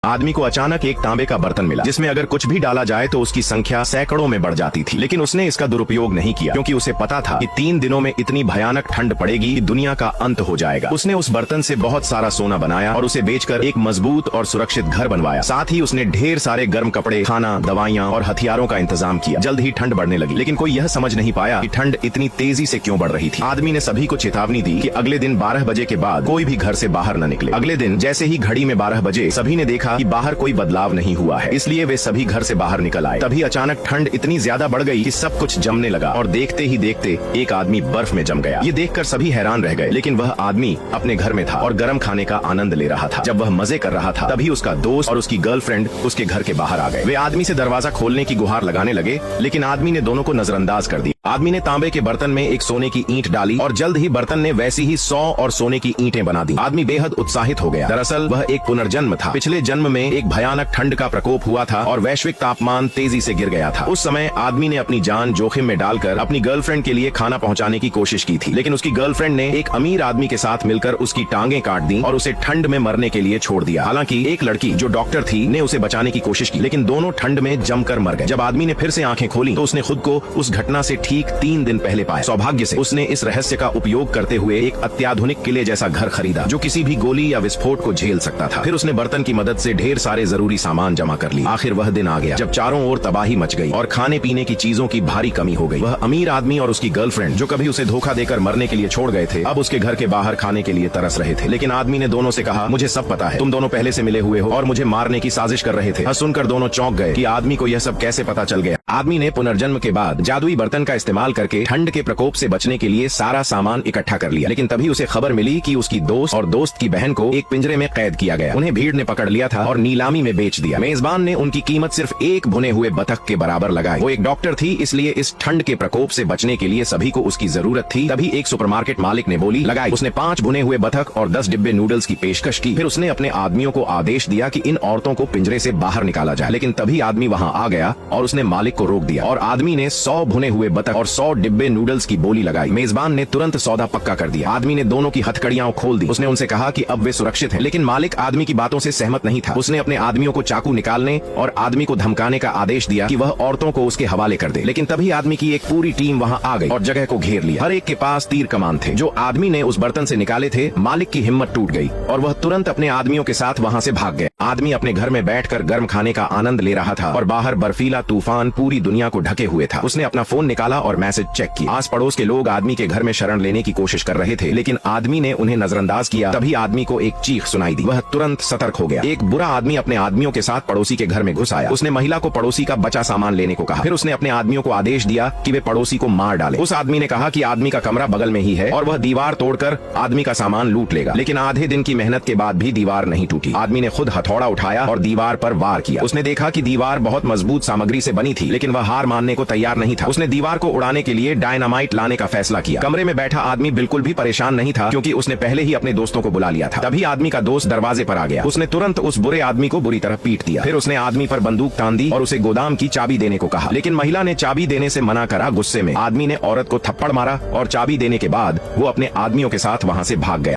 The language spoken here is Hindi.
आदमी को अचानक एक तांबे का बर्तन मिला जिसमें अगर कुछ भी डाला जाए तो उसकी संख्या सैकड़ों में बढ़ जाती थी। लेकिन उसने इसका दुरुपयोग नहीं किया क्योंकि उसे पता था कि 3 दिनों में इतनी भयानक ठंड पड़ेगी कि दुनिया का अंत हो जाएगा। उसने उस बर्तन से बहुत सारा सोना बनाया और उसे बेचकर एक मजबूत और सुरक्षित घर बनवाया। साथ ही उसने ढेर सारे गर्म कपड़े, खाना, दवाइयाँ और हथियारों का इंतजाम किया। जल्द ही ठंड बढ़ने लगी, लेकिन कोई यह समझ नहीं पाया कि ठंड इतनी तेजी से क्यों बढ़ रही थी। आदमी ने सभी को चेतावनी दी कि अगले दिन 12 बजे के बाद कोई भी घर से बाहर न निकले। अगले दिन जैसे ही घड़ी में 12 बजे सभी ने देखा कि बाहर कोई बदलाव नहीं हुआ है, इसलिए वे सभी घर से बाहर निकल आए। तभी अचानक ठंड इतनी ज्यादा बढ़ गई कि सब कुछ जमने लगा और देखते ही देखते एक आदमी बर्फ में जम गया। ये देखकर सभी हैरान रह गए, लेकिन वह आदमी अपने घर में था और गर्म खाने का आनंद ले रहा था। जब वह मजे कर रहा था तभी उसका दोस्त और उसकी गर्लफ्रेंड उसके घर के बाहर आ गए। वे आदमी से दरवाजा खोलने की गुहार लगाने लगे, लेकिन आदमी ने दोनों को नजरअंदाज कर दिया। आदमी ने तांबे के बर्तन में एक सोने की ईंट डाली और जल्द ही बर्तन ने वैसी ही 100 और सोने की ईंटें बना दी। आदमी बेहद उत्साहित हो गया। दरअसल वह एक पुनर्जन्म था। पिछले जन्म में एक भयानक ठंड का प्रकोप हुआ था और वैश्विक तापमान तेजी से गिर गया था। उस समय आदमी ने अपनी जान जोखिम में डालकर अपनी गर्लफ्रेंड के लिए खाना पहुंचाने की कोशिश की थी, लेकिन उसकी गर्लफ्रेंड ने एक अमीर आदमी के साथ मिलकर उसकी टांगें काट दी और उसे ठंड में मरने के लिए छोड़ दिया। हालांकि एक लड़की जो डॉक्टर थी ने उसे बचाने की कोशिश की, लेकिन दोनों ठंड में जमकर मर गए। जब आदमी ने फिर से आंखें खोली तो उसने खुद को उस घटना से ठीक 3 दिन पहले पाया। सौभाग्य से उसने इस रहस्य का उपयोग करते हुए एक अत्याधुनिक किले जैसा घर खरीदा जो किसी भी गोली या विस्फोट को झेल सकता था। फिर उसने बर्तन की मदद से ढेर सारे जरूरी सामान जमा कर लिए। आखिर वह दिन आ गया जब चारों ओर तबाही मच गई और खाने पीने की चीजों की भारी कमी हो गई। वह अमीर आदमी और उसकी गर्लफ्रेंड जो कभी उसे धोखा देकर मरने के लिए छोड़ गए थे, अब उसके घर के बाहर खाने के लिए तरस रहे थे। लेकिन आदमी ने दोनों से कहा, मुझे सब पता है, तुम दोनों पहले से मिले हुए हो और मुझे मारने की साजिश कर रहे थे। सुनकर दोनों चौंक गए कि आदमी को यह सब कैसे पता चल गया। आदमी ने पुनर्जन्म के बाद जादुई बर्तन का इस्तेमाल करके ठंड के प्रकोप से बचने के लिए सारा सामान इकट्ठा कर लिया। लेकिन तभी उसे खबर मिली कि उसकी दोस्त और दोस्त की बहन को एक पिंजरे में कैद किया गया। उन्हें भीड़ ने पकड़ लिया था और नीलामी में बेच दिया। मेजबान ने उनकी कीमत सिर्फ एक भुने हुए बतख के बराबर लगाई। वो एक डॉक्टर थी, इसलिए इस ठंड के प्रकोप से बचने के लिए सभी को उसकी जरूरत थी। तभी एक सुपरमार्केट मालिक ने बोली लगाई। उसने 5 भुने हुए बतख और 10 डिब्बे नूडल्स की पेशकश की। फिर उसने अपने आदमियों को आदेश दिया कि इन औरतों को पिंजरे से बाहर निकाला जाए। लेकिन तभी आदमी वहाँ आ गया और उसने मालिक को रोक दिया और आदमी ने 100 भुने हुए बतख और 100 डिब्बे नूडल्स की बोली लगाई। मेजबान ने तुरंत सौदा पक्का कर दिया। आदमी ने दोनों की हथकड़ियां खोल दी। उसने उनसे कहा कि अब वे सुरक्षित हैं। लेकिन मालिक आदमी की बातों से सहमत नहीं था। उसने अपने आदमियों को चाकू निकालने और आदमी को धमकाने का आदेश दिया कि वह औरतों को उसके हवाले कर दे। लेकिन तभी आदमी की एक पूरी टीम वहां आ गई और जगह को घेर लिया। हर एक के पास तीर कमान थे। जो आदमी ने उस बर्तन से निकाले थे, मालिक की हिम्मत टूट गई और वह तुरंत अपने आदमियों के साथ वहां से भाग गया। आदमी अपने घर में बैठकर गर्म खाने का आनंद ले रहा था और बाहर बर्फीला तूफान पूरी दुनिया को ढके हुए था। उसने अपना फोन निकाला और मैसेज चेक किया। आस पड़ोस के लोग आदमी के घर में शरण लेने की कोशिश कर रहे थे, लेकिन आदमी ने उन्हें नजरअंदाज किया। तभी आदमी को एक चीख सुनाई दी। वह तुरंत सतर्क हो गया। एक बुरा आदमी अपने आदमियों के साथ पड़ोसी के घर में घुस आया। उसने महिला को पड़ोसी का बचा सामान लेने को कहा। फिर उसने अपने आदमियों को आदेश दिया कि वे पड़ोसी को मार डालें। उस आदमी ने कहा कि आदमी का कमरा बगल में ही है और वह दीवार तोड़कर आदमी का सामान लूट लेगा। लेकिन आधे दिन की मेहनत के बाद भी दीवार नहीं टूटी। आदमी ने खुद हथौड़ा उठाया और दीवार पर वार किया। उसने देखा कि दीवार बहुत मजबूत सामग्री से बनी थी, लेकिन वह हार मानने को तैयार नहीं था। उसने दीवार को उड़ाने के लिए डायनामाइट लाने का फैसला किया। कमरे में बैठा आदमी बिल्कुल भी परेशान नहीं था क्योंकि उसने पहले ही अपने दोस्तों को बुला लिया था। तभी आदमी का दोस्त दरवाजे पर आ गया। उसने तुरंत उस बुरे आदमी को बुरी तरह पीट दिया। फिर उसने आदमी पर बंदूक तान दी और उसे गोदाम की चाबी देने को कहा, लेकिन महिला ने चाबी देने से मना करा। गुस्से में आदमी ने औरत को थप्पड़ मारा और चाबी देने के बाद वो अपने आदमियों के साथ वहां से भाग गया।